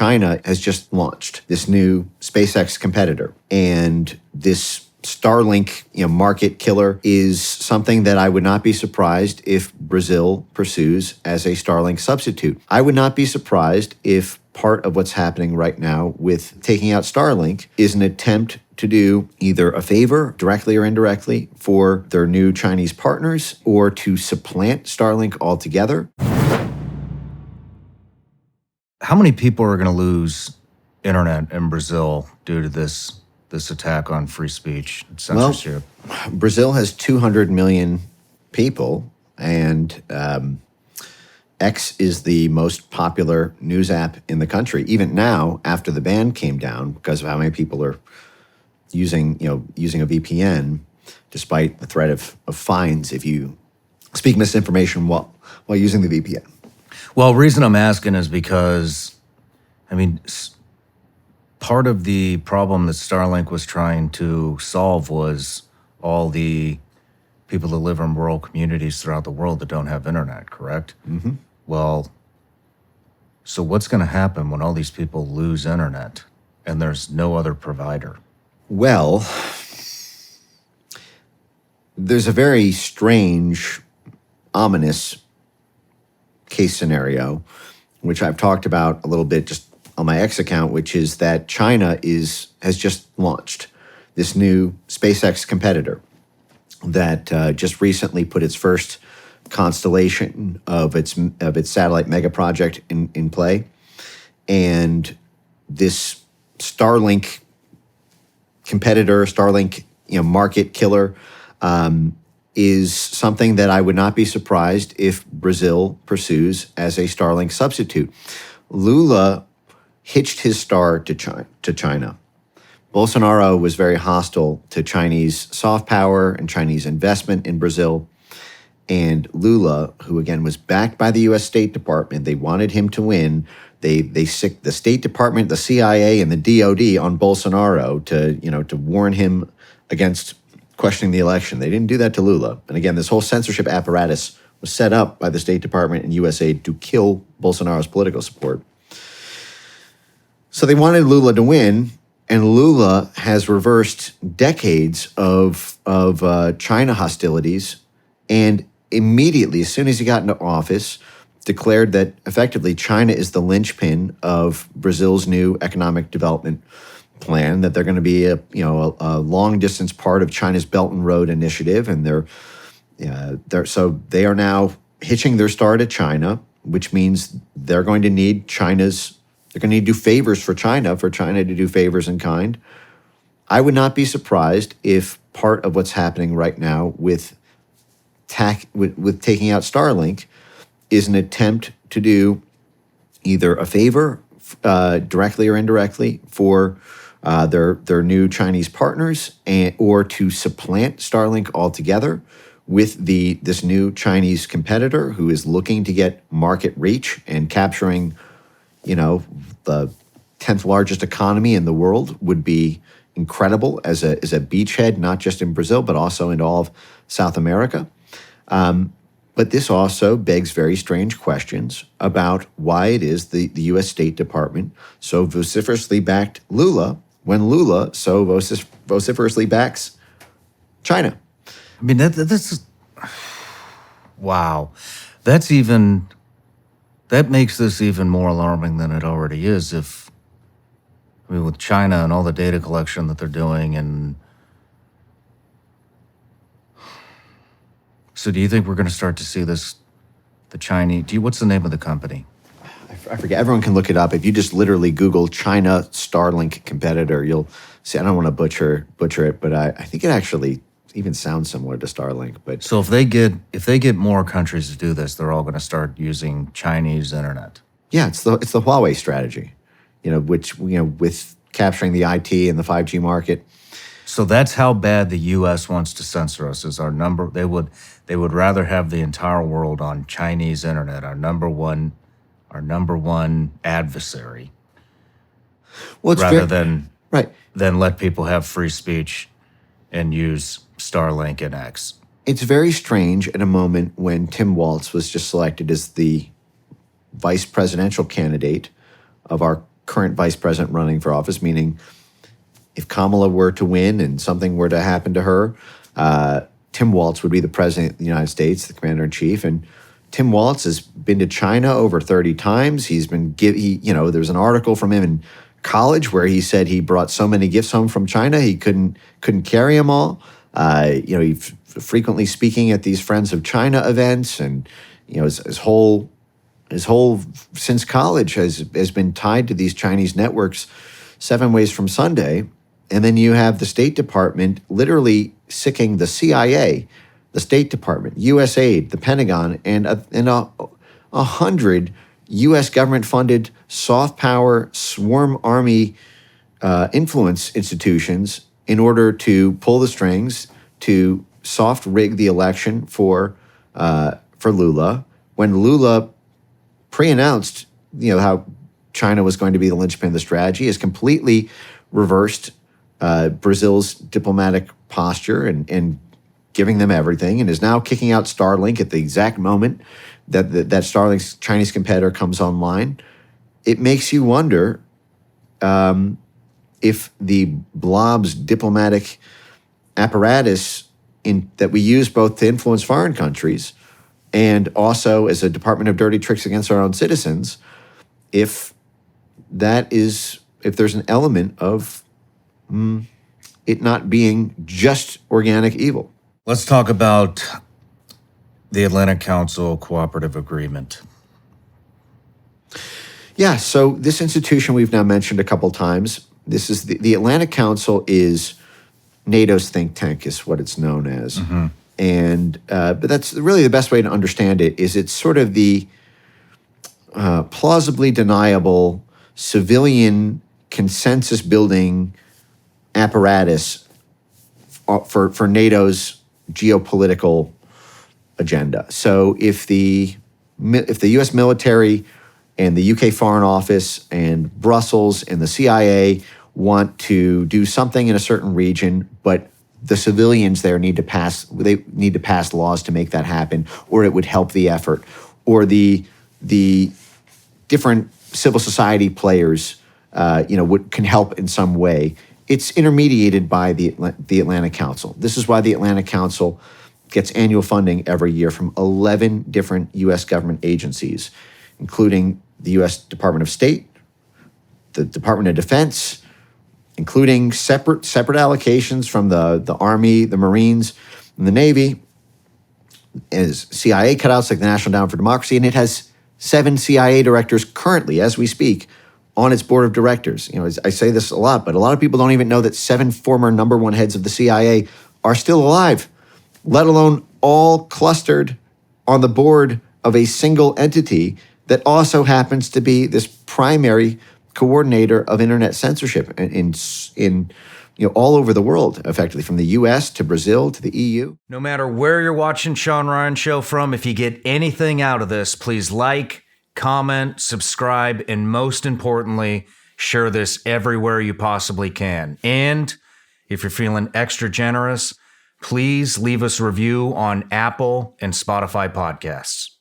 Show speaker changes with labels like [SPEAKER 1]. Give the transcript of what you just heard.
[SPEAKER 1] China has just launched this new SpaceX competitor, and this Starlink, market killer is something that I would not be surprised if Brazil pursues as a Starlink substitute. I would not be surprised if part of what's happening right now with taking out Starlink is an attempt to do either a favor, directly or indirectly, for their new Chinese partners, or to supplant Starlink altogether.
[SPEAKER 2] How many people are going to lose internet in Brazil due to this attack on free speech and censorship?
[SPEAKER 1] Well, Brazil has 200 million people, and X is the most popular news app in the country, even now after the ban came down, because of how many people are using a VPN, despite the threat of fines if you speak misinformation while using the VPN.
[SPEAKER 2] Well, the reason I'm asking is because, part of the problem that Starlink was trying to solve was all the people that live in rural communities throughout the world that don't have internet, correct?
[SPEAKER 1] Mm-hmm.
[SPEAKER 2] Well, so what's going to happen when all these people lose internet and there's no other provider?
[SPEAKER 1] Well, there's a very strange, ominous case scenario, which I've talked about a little bit just on my X account, which is that China has just launched this new SpaceX competitor that just recently put its first constellation of its satellite mega project in play, and this Starlink competitor, Starlink market killer, is something that I would not be surprised if Brazil pursues as a Starlink substitute. Lula hitched his star to China. Bolsonaro was very hostile to Chinese soft power and Chinese investment in Brazil. And Lula, who again was backed by the U.S. State Department, they wanted him to win. They sicked the State Department, the CIA, and the DOD on Bolsonaro to warn him against questioning the election. They didn't do that to Lula. And again, this whole censorship apparatus was set up by the State Department and USAID to kill Bolsonaro's political support. So they wanted Lula to win, and Lula has reversed decades of China hostilities, and immediately, as soon as he got into office, declared that effectively China is the linchpin of Brazil's new economic development plan, that they're going to be a long distance part of China's Belt and Road Initiative, and they are now hitching their star to China, which means they're going to need to do favors for China to do favors in kind. I would not be surprised if part of what's happening right now with taking out Starlink is an attempt to do either a favor, directly or indirectly, for their new Chinese partners, or to supplant Starlink altogether with this new Chinese competitor who is looking to get market reach and capturing, the 10th largest economy in the world would be incredible as a beachhead, not just in Brazil, but also in all of South America. But this also begs very strange questions about why it is the U.S. State Department so vociferously backed Lula when Lula so vociferously backs China.
[SPEAKER 2] That's wow. That makes this even more alarming than it already is. With China and all the data collection that they're doing, and so do you think we're going to start to see this, the Chinese, what's the name of the company?
[SPEAKER 1] I forget. Everyone can look it up. If you just literally Google China Starlink competitor, you'll see. I don't want to butcher it, but I think it actually even sounds similar to Starlink. But
[SPEAKER 2] so if they get more countries to do this, they're all going to start using Chinese internet.
[SPEAKER 1] Yeah, it's the Huawei strategy, which with capturing the IT and the 5G market.
[SPEAKER 2] So that's how bad the U.S. wants to censor us. Is our number? They would rather have the entire world on Chinese internet, our number one adversary, than let people have free speech and use Starlink and X.
[SPEAKER 1] It's very strange at a moment when Tim Walz was just selected as the vice presidential candidate of our current vice president running for office, meaning if Kamala were to win and something were to happen to her, Tim Walz would be the president of the United States, the commander in chief. And Tim Walz has been to China over 30 times. He's been, there's an article from him in college where he said he brought so many gifts home from China he couldn't carry them all. He's frequently speaking at these Friends of China events, and his whole since college has been tied to these Chinese networks 7 ways from Sunday. And then you have the State Department literally sicking the CIA, the State Department, USAID, the Pentagon, and 100 U.S. government-funded soft power swarm army influence institutions in order to pull the strings to soft rig the election for Lula. When Lula pre-announced, how China was going to be the linchpin of the strategy, is completely reversed Brazil's diplomatic posture and giving them everything, and is now kicking out Starlink at the exact moment that Starlink's Chinese competitor comes online. It makes you wonder if the blob's diplomatic apparatus that we use both to influence foreign countries and also as a department of dirty tricks against our own citizens, if there's an element of it not being just organic evil.
[SPEAKER 2] Let's talk about the Atlantic Council Cooperative Agreement.
[SPEAKER 1] Yeah, so this institution we've now mentioned a couple times. This is the Atlantic Council is NATO's think tank, is what it's known as. Mm-hmm. And but that's really the best way to understand it. Is it's sort of the plausibly deniable civilian consensus building apparatus for NATO's geopolitical agenda. So if the U.S. military and the UK Foreign Office and Brussels and the CIA want to do something in a certain region, but the civilians there need to pass laws to make that happen, or it would help the effort, or the different civil society players can help in some way. It's intermediated by the Atlantic Council. This is why the Atlantic Council gets annual funding every year from 11 different U.S. government agencies, including the U.S. Department of State, the Department of Defense, including separate allocations from the Army, the Marines, and the Navy, as CIA cutouts like the National Endowment for Democracy, and it has 7 CIA directors currently, as we speak, on its board of directors. I say this a lot, but a lot of people don't even know that 7 former number 1 heads of the CIA are still alive, let alone all clustered on the board of a single entity that also happens to be this primary coordinator of internet censorship in all over the world, effectively, from the US to Brazil to the EU.
[SPEAKER 2] No matter where you're watching Shawn Ryan Show from, if you get anything out of this, please like, comment, subscribe, and most importantly, share this everywhere you possibly can. And if you're feeling extra generous, please leave us a review on Apple and Spotify podcasts.